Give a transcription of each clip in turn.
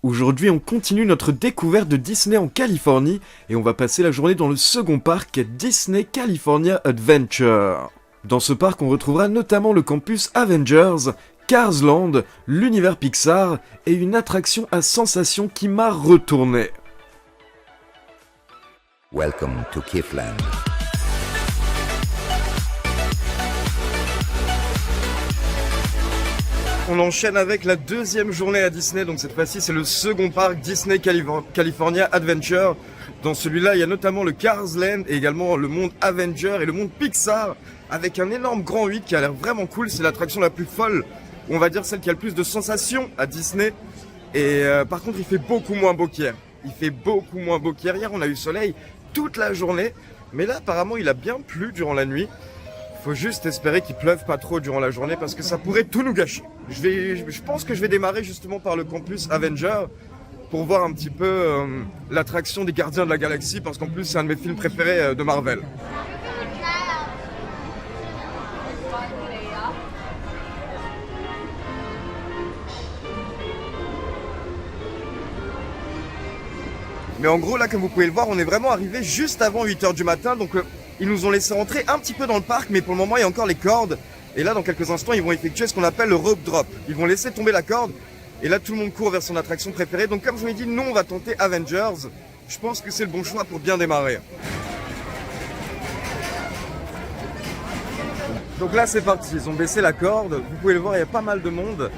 Aujourd'hui, on continue notre découverte de Disney en Californie et on va passer la journée dans le second parc Disney California Adventure. Dans ce parc, on retrouvera notamment le campus Avengers, Cars Land, l'univers Pixar et une attraction à sensations qui m'a retourné. Welcome to Kiffland. On enchaîne avec la deuxième journée à Disney, donc cette fois-ci c'est le second parc Disney California Adventure. Dans celui-là, il y a notamment le Cars Land et également le monde Avenger et le monde Pixar avec un énorme grand 8 qui a l'air vraiment cool. C'est l'attraction la plus folle, on va dire celle qui a le plus de sensations à Disney. Et par contre, il fait beaucoup moins beau qu'hier. Hier, on a eu soleil toute la journée, mais là apparemment il a bien plu durant la nuit. Faut juste espérer qu'il pleuve pas trop durant la journée parce que ça pourrait tout nous gâcher. Je pense que je vais démarrer justement par le campus Avenger pour voir un petit peu l'attraction des Gardiens de la Galaxie parce qu'en plus c'est un de mes films préférés de Marvel. Mais en gros là comme vous pouvez le voir on est vraiment arrivé juste avant 8h du matin donc ils nous ont laissé rentrer un petit peu dans le parc mais pour le moment il y a encore les cordes et là dans quelques instants ils vont effectuer ce qu'on appelle le rope drop. Ils vont laisser tomber la corde et là tout le monde court vers son attraction préférée donc comme je vous l'ai dit nous on va tenter Avengers. Je pense que c'est le bon choix pour bien démarrer. Donc là c'est parti, ils ont baissé la corde, vous pouvez le voir il y a pas mal de monde.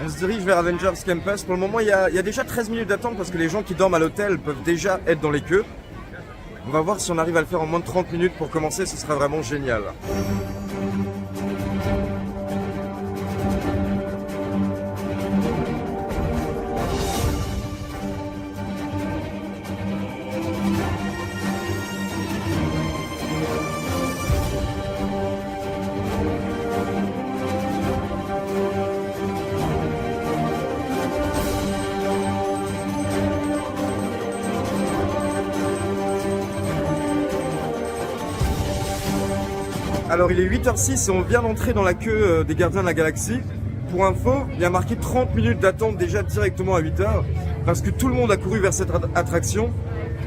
On se dirige vers Avengers Campus. Pour le moment, il y a déjà 13 minutes d'attente parce que les gens qui dorment à l'hôtel peuvent déjà être dans les queues. On va voir si on arrive à le faire en moins de 30 minutes pour commencer, ce sera vraiment génial. Alors il est 8h06 et on vient d'entrer dans la queue des Gardiens de la Galaxie. Pour info, il y a marqué 30 minutes d'attente déjà directement à 8h parce que tout le monde a couru vers cette attraction.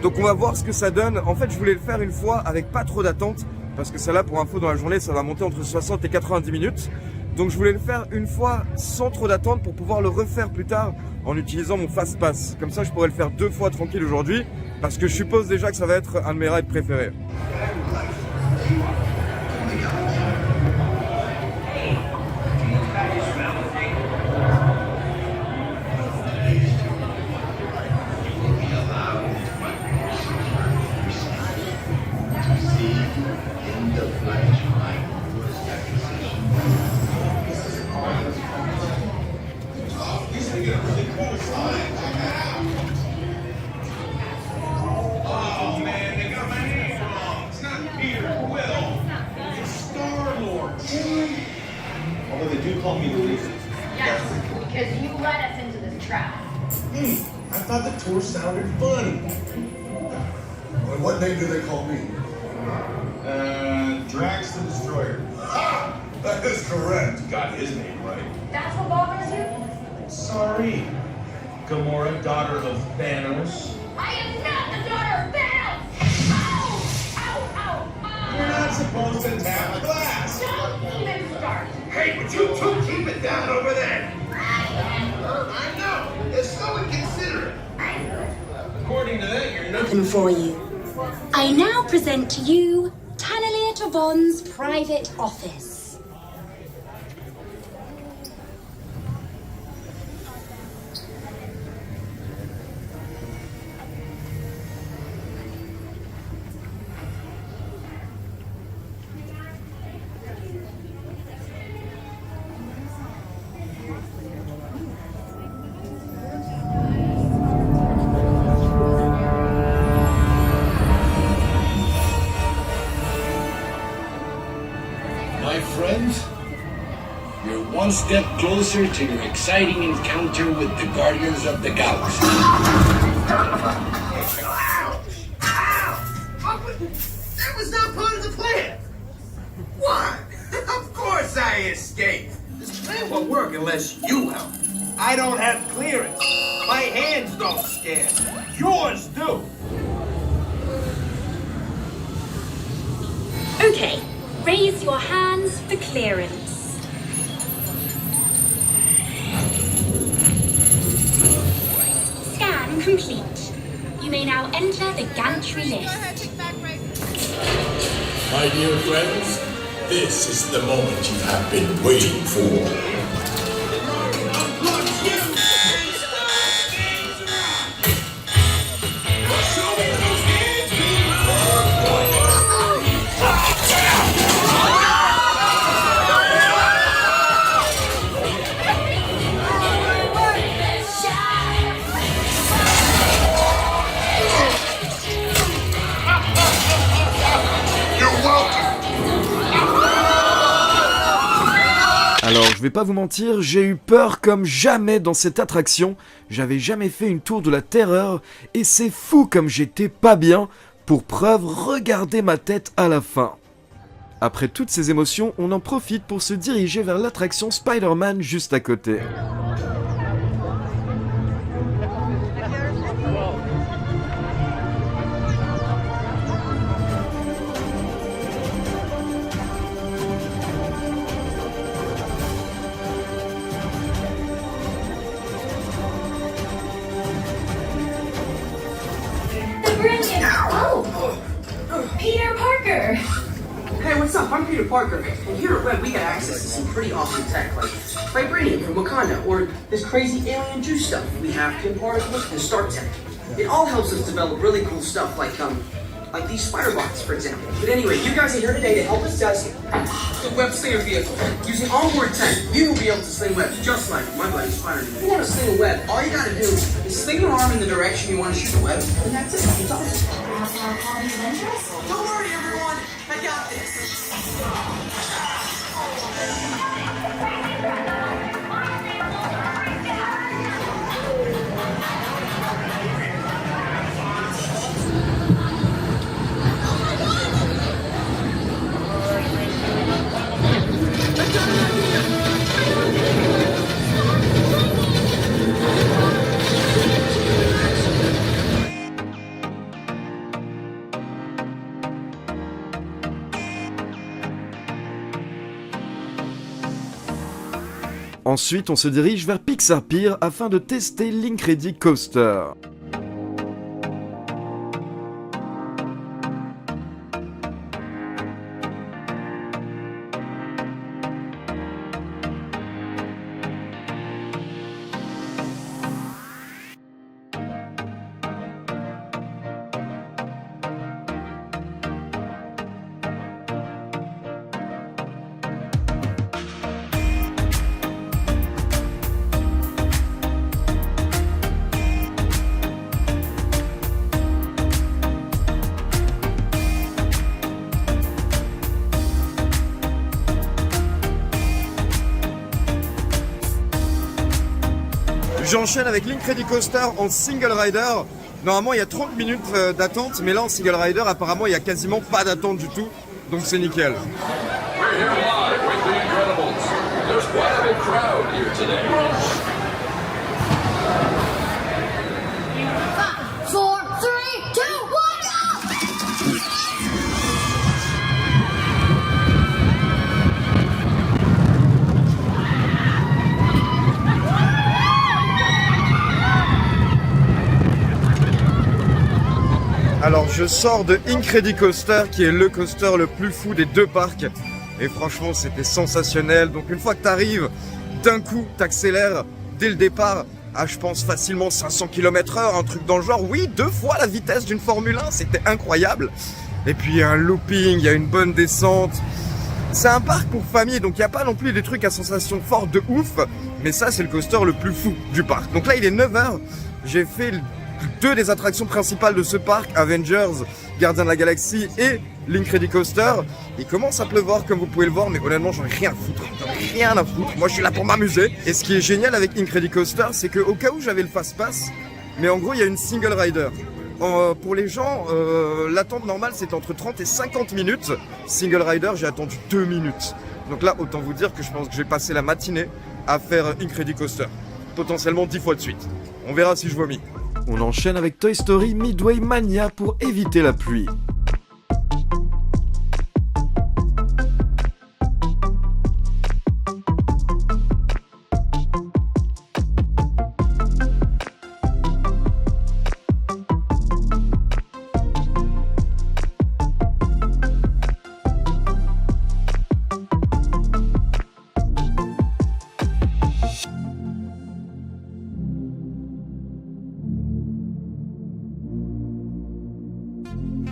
Donc on va voir ce que ça donne. En fait je voulais le faire une fois avec pas trop d'attente parce que ça là pour info dans la journée ça va monter entre 60 et 90 minutes. Donc je voulais le faire une fois sans trop d'attente pour pouvoir le refaire plus tard en utilisant mon Fast Pass. Comme ça je pourrais le faire 2 fois tranquille aujourd'hui parce que je suppose déjà que ça va être un de mes rides préférés. Because you led us into this trap. I thought the tour sounded fun. And what name do they call me? Drax the Destroyer. Ha! That is correct. Got his name right. That's what bothers you? Sorry. Gamora, daughter of Thanos. I am not the daughter of Thanos! Ow! Ow! Ow! Ow! You're not supposed to tap glass. Don't even start! Hey, would you two keep it down over there? I I know. It's so inconsiderate. According to that, you're not. For you. I now present to you Tanalia Tavon's private office. My friends, you're one step closer to your exciting encounter with the Guardians of the Galaxy. That was not part of the plan. What? Of course I escaped. This plan won't work unless you help. I don't have clearance. My the clearance. Scan complete. You may now enter the gantry lift. My dear friends, this is the moment you have been waiting for. Alors, je vais pas vous mentir, j'ai eu peur comme jamais dans cette attraction. J'avais jamais fait une tour de la terreur et c'est fou comme j'étais pas bien. Pour preuve, regardez ma tête à la fin. Après toutes ces émotions, on en profite pour se diriger vers l'attraction Spider-Man juste à côté. The brilliant. Oh, Peter Parker. Hey, what's up? I'm Peter Parker, and here at Red we got access to some pretty awesome tech, like vibranium from Wakanda, or this crazy alien juice stuff. We have Kim particles and Stark Tech. It all helps us develop really cool stuff, like these spider bots, for example. But anyway, you guys are here today to help us test the web slinger vehicle. Using onboard tech, you will be able to sling webs just like my buddy Spider-Man. If you want to sling a web, all you gotta do is sling your arm in the direction you want to shoot the web, and that's it. It's awesome. Don't worry, everyone. I got this. Ensuite, on se dirige vers Pixar Pier afin de tester l'Incredicoaster. J'enchaîne avec l'Incredicoaster en single rider. Normalement il y a 30 minutes d'attente, mais là en single rider apparemment il y a quasiment pas d'attente du tout, donc c'est nickel. We're here live with the Incredibles. There's quite a big crowd here today. 5, 4, 3, 2, 1, go! Alors je sors de Incredicoaster qui est le coaster le plus fou des deux parcs et franchement c'était sensationnel. Donc une fois que tu arrives, d'un coup t'accélères dès le départ à je pense facilement 500 km/h, un truc dans le genre, oui 2 fois la vitesse d'une Formule 1, c'était incroyable. Et puis il y a un looping, il y a une bonne descente. C'est un parc pour famille donc il n'y a pas non plus des trucs à sensation forte de ouf, mais ça c'est le coaster le plus fou du parc. Donc là il est 9h, j'ai fait 2 des attractions principales de ce parc, Avengers, Gardiens de la Galaxie et l'Incredicoaster. Il commence à pleuvoir comme vous pouvez le voir, mais honnêtement j'en ai rien à foutre. J'en ai rien à foutre, moi je suis là pour m'amuser. Et ce qui est génial avec Incredicoaster, c'est qu'au cas où j'avais le fast pass, mais en gros il y a une single rider. Pour les gens, l'attente normale c'est entre 30 et 50 minutes. Single rider, j'ai attendu 2 minutes. Donc là autant vous dire que je pense que j'ai passé la matinée à faire Incredicoaster. Potentiellement 10 fois de suite. On verra si je vomis. On enchaîne avec Toy Story Midway Mania pour éviter la pluie.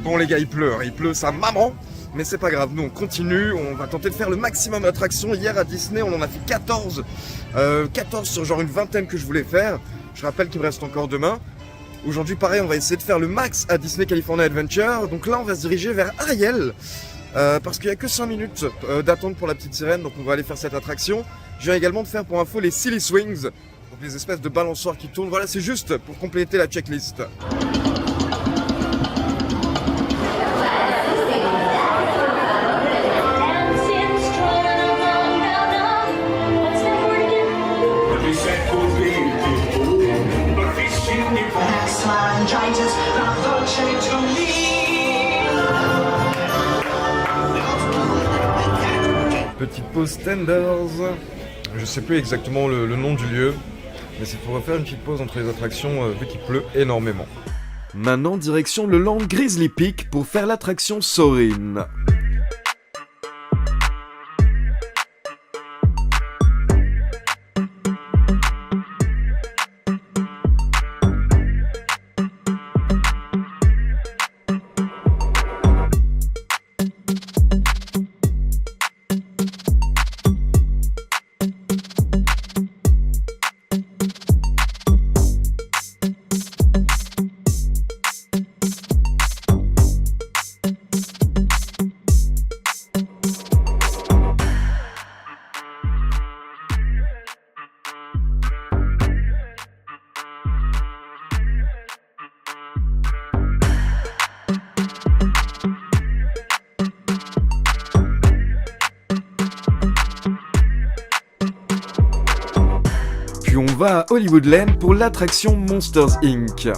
Bon les gars, il pleut sa maman, mais c'est pas grave, nous on continue, on va tenter de faire le maximum d'attractions. Hier à Disney, on en a fait 14 sur genre une vingtaine que je voulais faire. Je rappelle qu'il me reste encore demain. Aujourd'hui pareil, on va essayer de faire le max à Disney California Adventure. Donc là on va se diriger vers Ariel, parce qu'il n'y a que 5 minutes d'attente pour la petite sirène, donc on va aller faire cette attraction. Je viens également de faire pour info les Silly Swings, donc les espèces de balançoires qui tournent. Voilà, c'est juste pour compléter la checklist. Dancing strong along down, down. What's that word again? Petite pause Tenders. Je sais plus exactement le nom du lieu, mais c'est pour refaire une petite pause entre les attractions vu qu'il pleut énormément. Maintenant, direction le Land Grizzly Peak pour faire l'attraction Soarin'. Puis on va à Hollywoodland pour l'attraction Monsters Inc.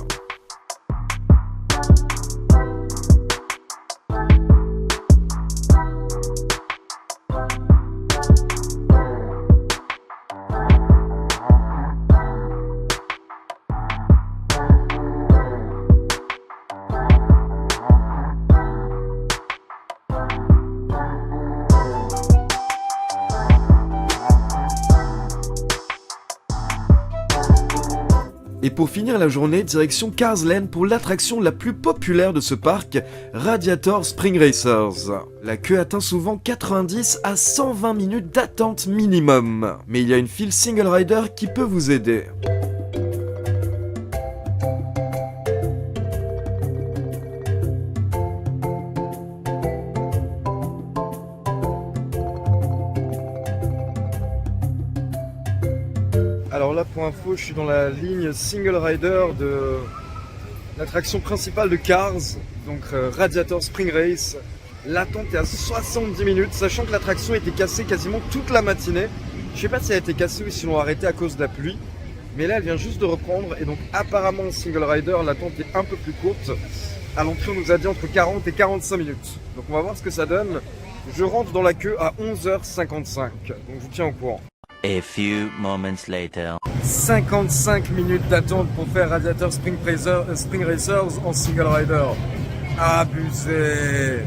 Et pour finir la journée, direction Cars Land pour l'attraction la plus populaire de ce parc, Radiator Spring Racers. La queue atteint souvent 90 à 120 minutes d'attente minimum. Mais il y a une file single rider qui peut vous aider. Alors là, pour info, je suis dans la ligne single rider de l'attraction principale de Cars, donc Radiator Spring Race. L'attente est à 70 minutes, sachant que l'attraction était cassée quasiment toute la matinée. Je sais pas si elle a été cassée ou si l'on a arrêté à cause de la pluie, mais là elle vient juste de reprendre et donc apparemment en single rider, l'attente est un peu plus courte. À l'entrée, on nous a dit entre 40 et 45 minutes. Donc on va voir ce que ça donne. Je rentre dans la queue à 11h55, donc je vous tiens au courant. A few moments later. 55 minutes d'attente pour faire Radiator Spring Racers en single rider. Abusé.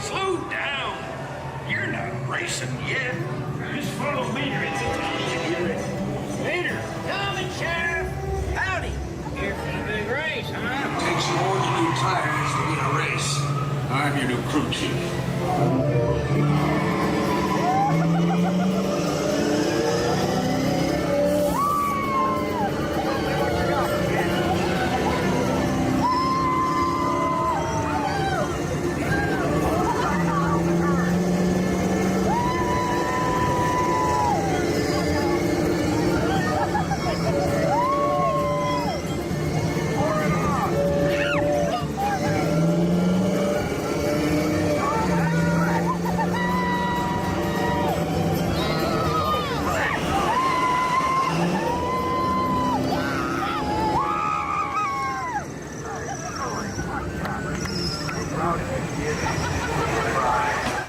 Slow down. You're not racing yet. Just follow Mater into town and you're ready. Mater, coming, Sheriff. Howdy. Here for the big race, huh? Takes more than new tires to win a race. I'm your new crew chief.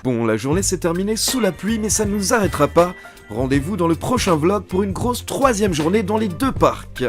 Bon, la journée s'est terminée sous la pluie, mais ça ne nous arrêtera pas. Rendez-vous dans le prochain vlog pour une grosse 3e journée dans les 2 parcs.